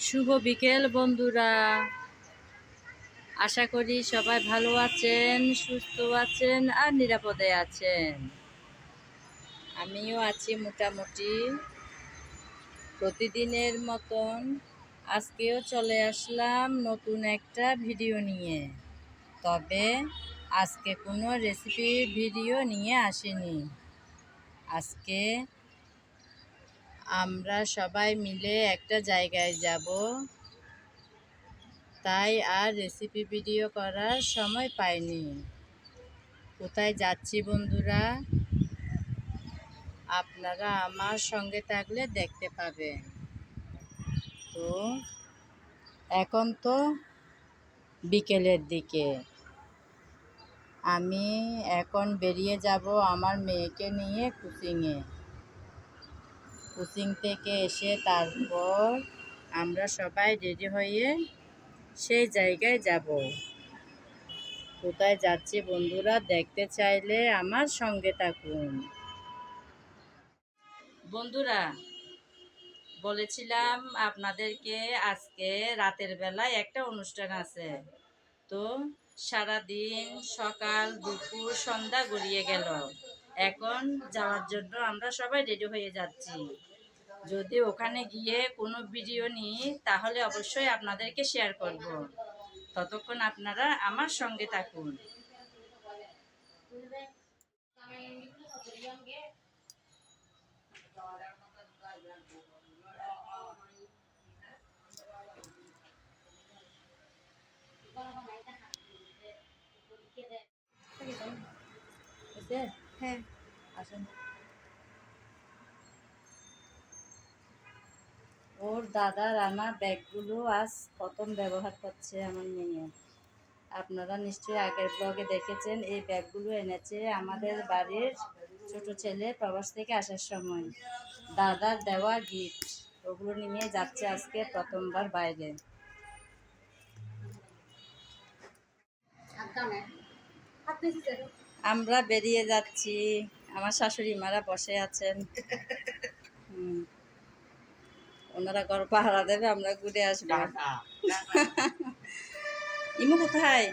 শুভ বিকেল বন্ধুরা, আশা করি সবাই ভালো আছেন, সুস্থ আছেন আর নিরাপদে আছেন। আমিও আছি মোটামুটি। প্রতিদিনের মতন আজকেও চলে আসলাম নতুন একটা ভিডিও নিয়ে। তবে আজকে কোনো রেসিপি ভিডিও নিয়ে আসিনি। আজকে আমরা সবাই মিলে একটা জায়গায় যাব, তাই আর রেসিপি ভিডিও করার সময় পাইনি। কোথায় যাচ্ছি বন্ধুরা, আপনারা আমার সঙ্গে থাকলে দেখতে পাবেন। তো এখন তো বিকেলের দিকে আমি এখন বেরিয়ে যাব আমার মেয়েকে নিয়ে কোচিং থেকে এসে তারপর আমরা সবাই রেডি হয়ে সেই জায়গায় যাব। কোথায় যাচ্ছি বন্ধুরা, দেখতে চাইলে আমার সঙ্গে থাকুন। বন্ধুরা, বলেছিলাম আপনাদেরকে আজকে রাতের বেলায় একটা অনুষ্ঠান আছে। তো সারাদিন সকাল দুপুর সন্ধ্যা গড়িয়ে গেল, এখন যাওয়ার জন্য আমরা সবাই রেডি হয়ে যাচ্ছি। যদি ওখানে গিয়ে কোনো ভিডিও নিই তাহলে অবশ্যই আপনাদেরকে শেয়ার করব। ততক্ষণ আপনারা আমার সঙ্গে থাকুন। হ্যাঁ, আসুন। ওর দাদার আনা ব্যাগগুলো আজ প্রথম ব্যবহার করছে আমার মেয়ে। আপনারা নিশ্চয়ই আগের ব্লগে দেখেছেন, এই ব্যাগগুলো এনেছে আমাদের বাড়ির ছোট ছেলে প্রবাস থেকে আসার সময়। দাদার দেওয়া গিফট, ওগুলো নিয়ে যাচ্ছে আজকে প্রথমবার বাইরে। আমরা বেরিয়ে যাচ্ছি, আমার শাশুড়ি মারা বসে আছেন। ওনারা ঘর পাহারা দেবে, আমরা ঘুরে আসবো। ইমু কোথায়?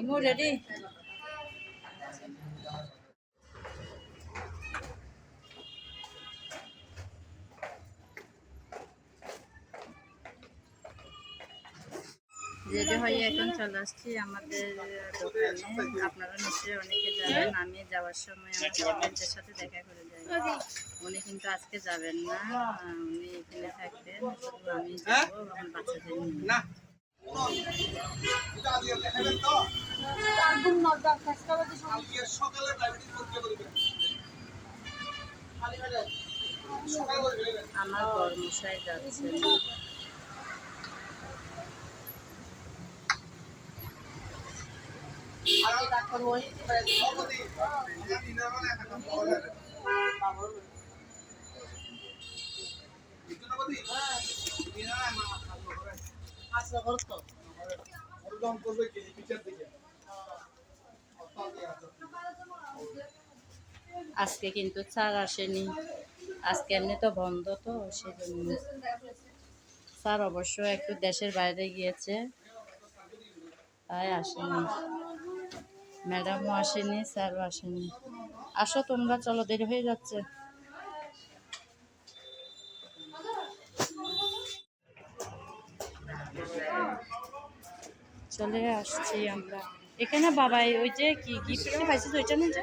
ইমু রেডি? রেডি হয়ে এখন চলে আসছি আমাদের দোকানে। আপনারা নিশ্চয়ই অনেকে যাবেন, আমি যাওয়ার সময় আমার হাজবেন্ডের সাথে দেখা করে যাই। উনি কিন্তু আজকে যাবেন না, উনি এখানে থাকবেন, শুধু আমি যাবো আমার বাচ্চাদের নিয়ে। আমার বড়মশাই যাচ্ছে। আজকে কিন্তু স্যার আসেনি, আজকে এমনি তো বন্ধ, তো সেজন্য স্যার অবশ্য একটু দেশের বাইরে গিয়েছে, তাই আসেনি। ম্যাডামও আসেনি, স্যারও আসেনি। আসো তোমরা, চলো, দেরি হয়ে যাচ্ছে। চলে আসছি আমরা এখানে। বাবাই ওই যে কি গিফট পাইছিস ওইটা না, যে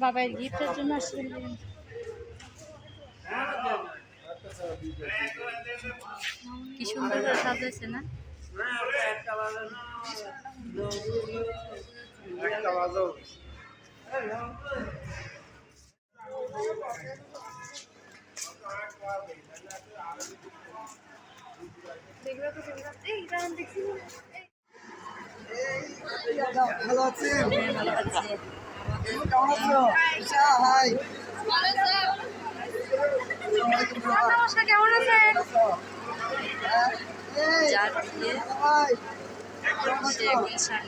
বাবাই গিফটের জন্য আসছি। কি সুন্দর করে সাজাইছে না? ভালো আছেন? ভালো আছে। কেমন আছো? ঈশা, হাই। নমস্কার, কেমন আছেন? হ্যাঁ, এই, যার দিয়ে হাই। সে গুলশান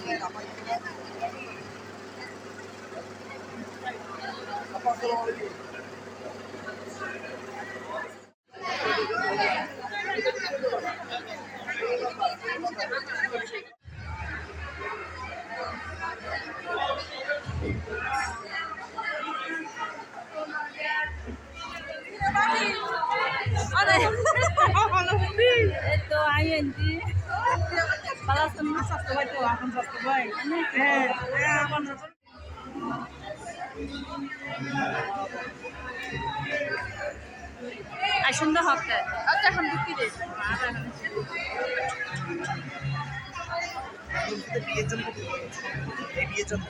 তো আই এনটি পালাসন স্বাস্থ্য ভাই তো এখন স্বাস্থ্য ভাই হ্যাঁ এখন আর সুন্দর হকটা আচ্ছা এখন ঢুকি দে বিয়ের জন্য এই বিয়ের জন্য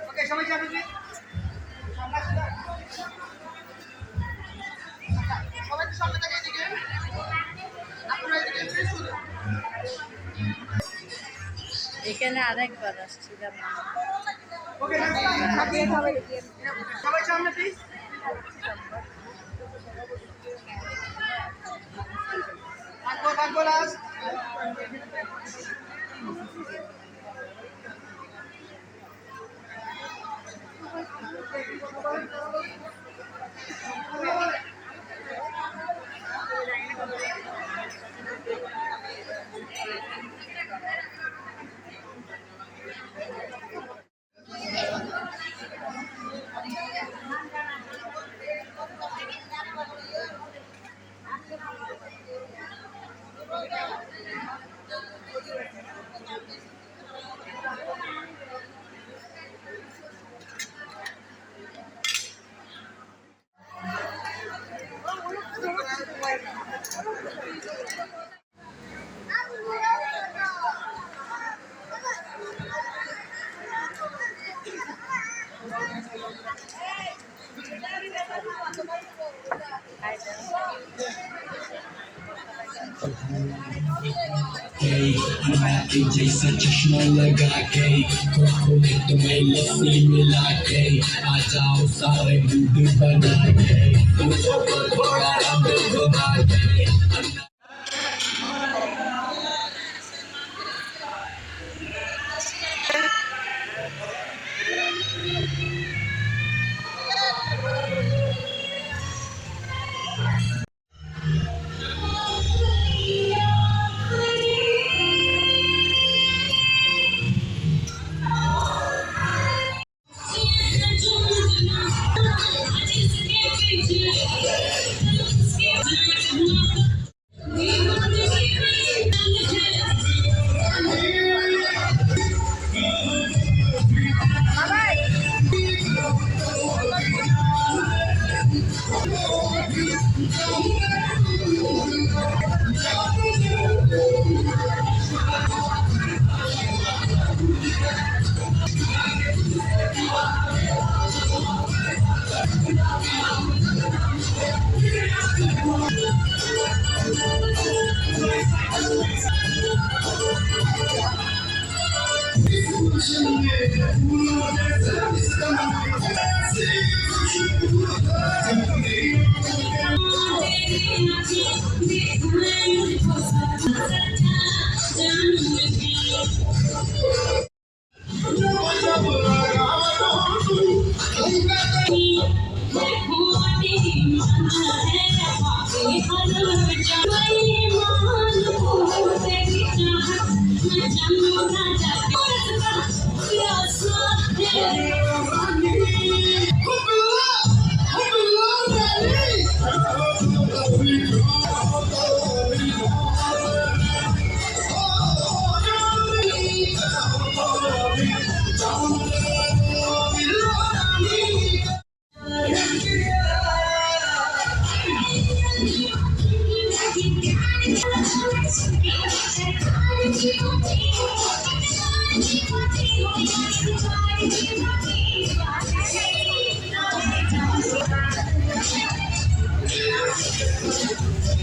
ওকে সবাই যাবে কি সবাই সামনে থেকে এদিকে আপনারা এদিকে ফেস করুন এখানে আরেকবার আসছিলাম ওকে সবাই সামনে প্লিজ থাকবো লাস্ট जैसा चश्मा लगा के आंखों में तुम्हें लस्सी मिला के आ जाओ सारे दूध बना के तुझको थोड़ा रंग घुमा के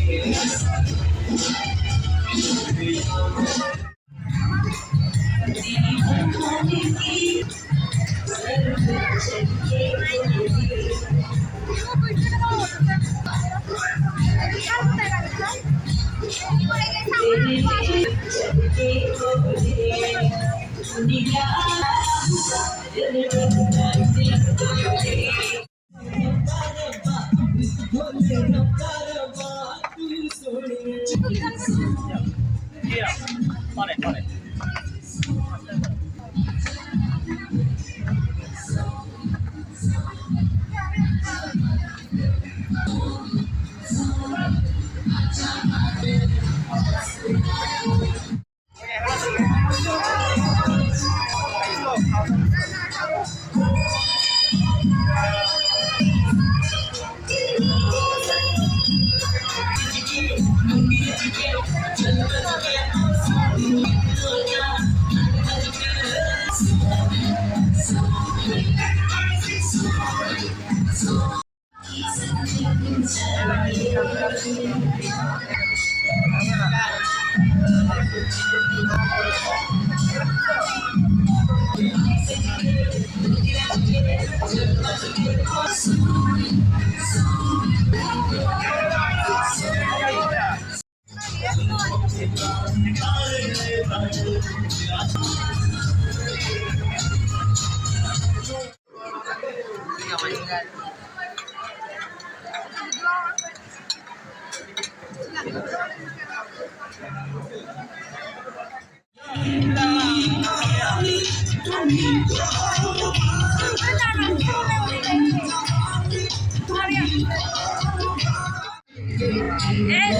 এই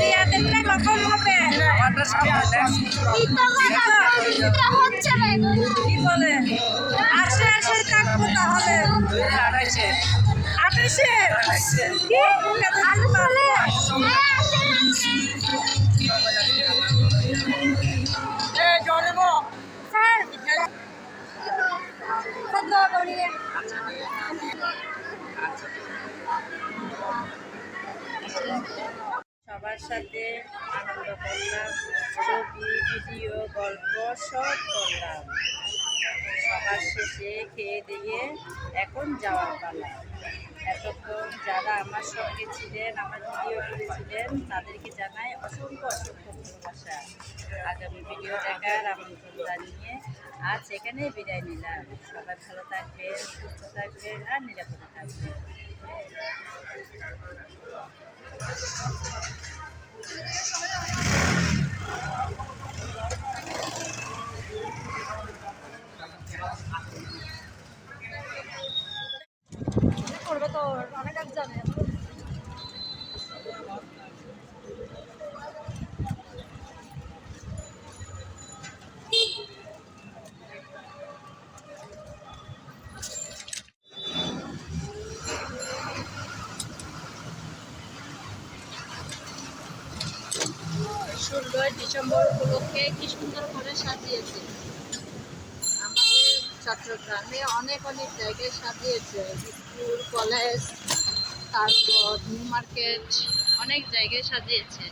দিয়া দেখলে কখন হবে কি বলে আসে আসে থাকবো তাহলে 28 কি সবার সাথে আনন্দ করলাম, ছবি ভিডিও গল্প সব করলাম। সবার শেষে খেয়ে দিয়ে এখন যাওয়ার পালা। এতক্ষণ যারা আমার সঙ্গে ছিলেন, আমার ভিডিও করেছিলেন, তাদেরকে জানাই অসংখ্য অসংখ্য ভালোবাসা। আগামী ভিডিও দেখার আমন্ত্রণ জানিয়ে আজ এখানেই বিদায় নিলাম। সবাই ভালো থাকবেন, সুস্থ থাকবেন আর নিরাপদে থাকবেন। করবে তো অনেক কাজ জানে। ষোলোই ডিসেম্বর উপলক্ষে কি সুন্দর করে সাজিয়েছে। আমাদের চট্টগ্রামে অনেক অনেক জায়গায় সাজিয়েছে, স্কুল কলেজ, তারপর নিউ মার্কেট, অনেক জায়গায় সাজিয়েছে।